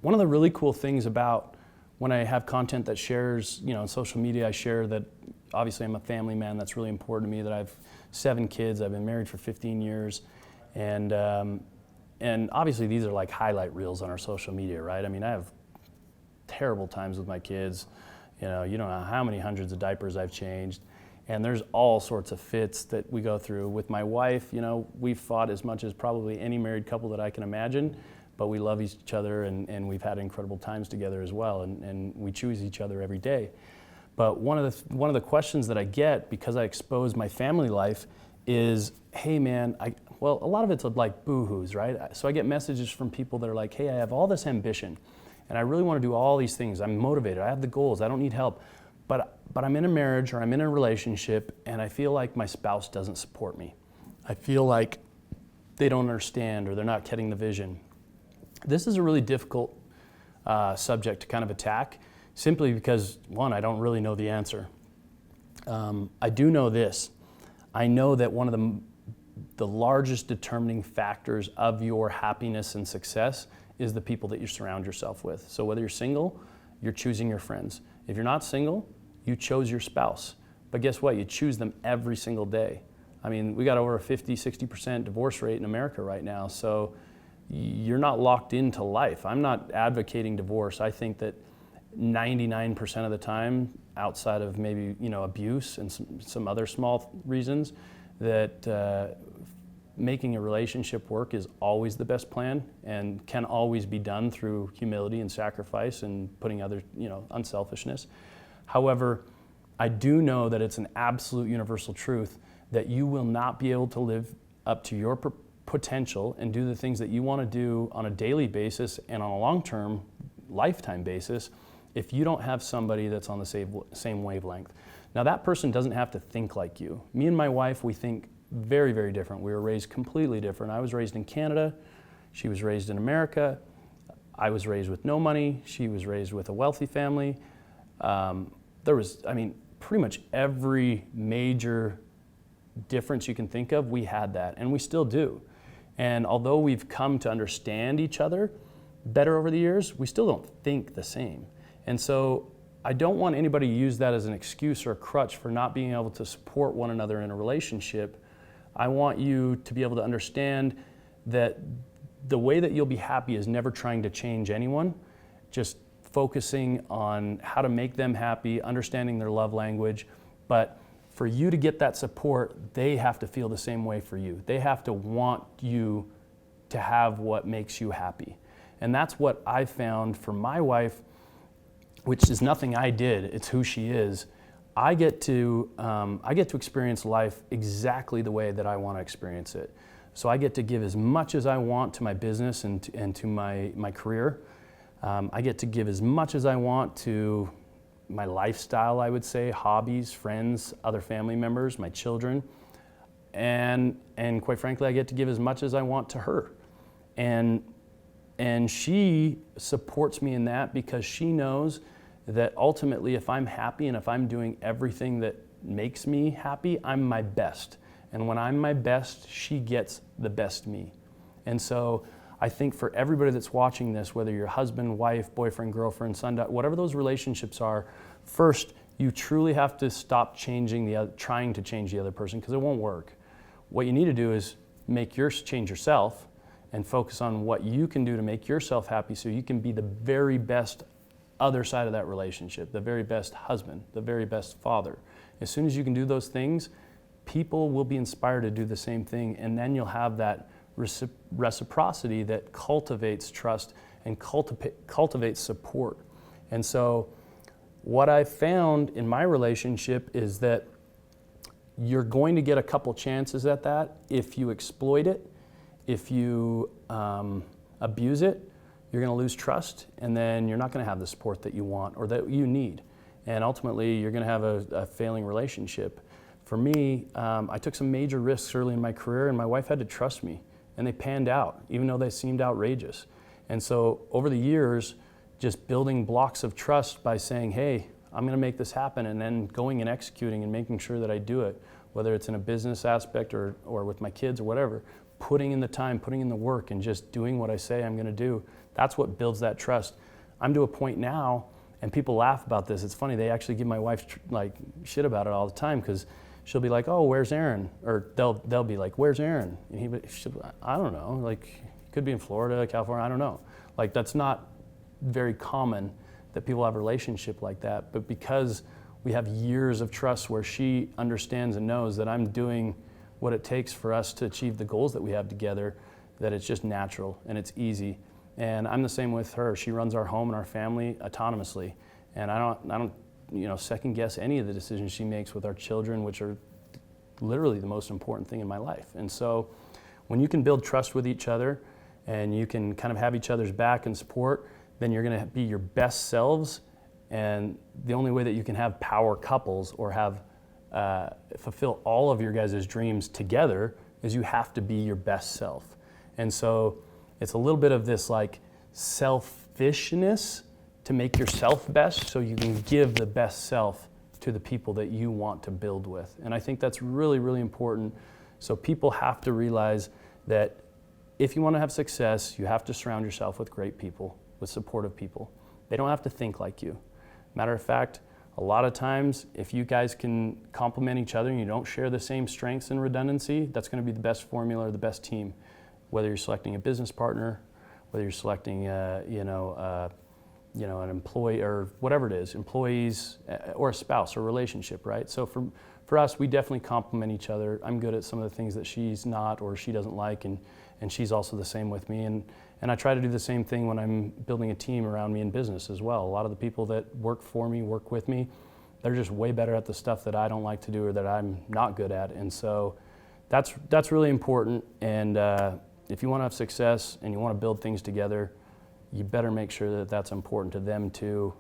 one of the really cool things about when I have content that shares, on social media, I share that obviously I'm a family man. That's really important to me, that I have 7 kids. I've been married for 15 years. And obviously these are like highlight reels on our social media, right? I mean, I have terrible times with my kids. You don't know how many hundreds of diapers I've changed. And there's all sorts of fits that we go through. With my wife, we've fought as much as probably any married couple that I can imagine, but we love each other, and we've had incredible times together as well, and we choose each other every day. But one of the questions that I get, because I expose my family life, is, hey man, a lot of it's like boo-hoos, right? So I get messages from people that are like, hey, I have all this ambition, and I really want to do all these things. I'm motivated, I have the goals, I don't need help. But I'm in a marriage or I'm in a relationship, and I feel like my spouse doesn't support me. I feel like they don't understand, or they're not getting the vision. This is a really difficult subject to kind of attack, simply because, one, I don't really know the answer. I do know this. I know that one of the largest determining factors of your happiness and success is the people that you surround yourself with. So whether you're single, you're choosing your friends. If you're not single, you chose your spouse. But guess what? You choose them every single day. I mean, we got over a 50-60% divorce rate in America right now, so you're not locked into life. I'm not advocating divorce. I think that 99% of the time, outside of maybe abuse and some other small reasons, that making a relationship work is always the best plan and can always be done through humility and sacrifice and putting other, unselfishness. However, I do know that it's an absolute universal truth that you will not be able to live up to your potential and do the things that you want to do on a daily basis and on a long-term, lifetime basis if you don't have somebody that's on the same wavelength. Now, that person doesn't have to think like you. Me and my wife, we think very, very different. We were raised completely different. I was raised in Canada. She was raised in America. I was raised with no money. She was raised with a wealthy family. Pretty much every major difference you can think of, we had that, and we still do. And although we've come to understand each other better over the years, we still don't think the same. And so I don't want anybody to use that as an excuse or a crutch for not being able to support one another in a relationship. I want you to be able to understand that the way that you'll be happy is never trying to change anyone, just focusing on how to make them happy, understanding their love language. But for you to get that support, they have to feel the same way for you. They have to want you to have what makes you happy. And that's what I found for my wife, which is nothing I did, it's who she is. I get to experience life exactly the way that I want to experience it. So I get to give as much as I want to my business and to my career. I get to give as much as I want to my lifestyle, I would say, hobbies, friends, other family members, my children. And quite frankly, I get to give as much as I want to her. And she supports me in that because she knows that ultimately if I'm happy and if I'm doing everything that makes me happy, I'm my best. And when I'm my best, she gets the best me. And so I think for everybody that's watching this, whether you're husband, wife, boyfriend, girlfriend, son, whatever those relationships are, first, you truly have to stop trying to change the other person, because it won't work. What you need to do is change yourself and focus on what you can do to make yourself happy so you can be the very best other side of that relationship, the very best husband, the very best father. As soon as you can do those things, people will be inspired to do the same thing, and then you'll have that reciprocity that cultivates trust and cultivates support. And so what I've found in my relationship is that you're going to get a couple chances at that if you exploit it. If you abuse it, you're going to lose trust, and then you're not going to have the support that you want or that you need. And ultimately, you're going to have a failing relationship. For me, I took some major risks early in my career, and my wife had to trust me. And they panned out, even though they seemed outrageous. And so over the years, just building blocks of trust by saying, hey, I'm gonna make this happen, and then going and executing and making sure that I do it whether it's in a business aspect or with my kids or whatever, putting in the time, putting in the work, and just doing what I say I'm going to do, that's what builds that trust. I'm to a point now, and people laugh about this. It's funny, they actually give my wife like shit about it all the time, because she'll be like, "Oh, where's Aaron?" Or they'll be like, "Where's Aaron?" And I don't know, like, he could be in Florida, California, I don't know. Like, that's not very common that people have a relationship like that. But because we have years of trust where she understands and knows that I'm doing what it takes for us to achieve the goals that we have together, that it's just natural and it's easy. And I'm the same with her. She runs our home and our family autonomously. And I don't second guess any of the decisions she makes with our children, which are literally the most important thing in my life. And so when you can build trust with each other and you can kind of have each other's back and support, then you're going to be your best selves. And the only way that you can have power couples or have fulfill all of your guys' dreams together is you have to be your best self. And so it's a little bit of this like selfishness to make yourself best so you can give the best self to the people that you want to build with. And I think that's really, really important. So people have to realize that if you want to have success, you have to surround yourself with great people, with supportive people. They don't have to think like you. Matter of fact, a lot of times, if you guys can complement each other and you don't share the same strengths and redundancy, that's going to be the best formula or the best team. Whether you're selecting a business partner, whether you're selecting an employee or whatever it is, employees or a spouse or relationship, right? So for us, we definitely complement each other. I'm good at some of the things that she's not or she doesn't like, and she's also the same with me. And I try to do the same thing when I'm building a team around me in business as well. A lot of the people that work for me, work with me, they're just way better at the stuff that I don't like to do or that I'm not good at. And so that's really important. And if you want to have success and you want to build things together, you better make sure that that's important to them too.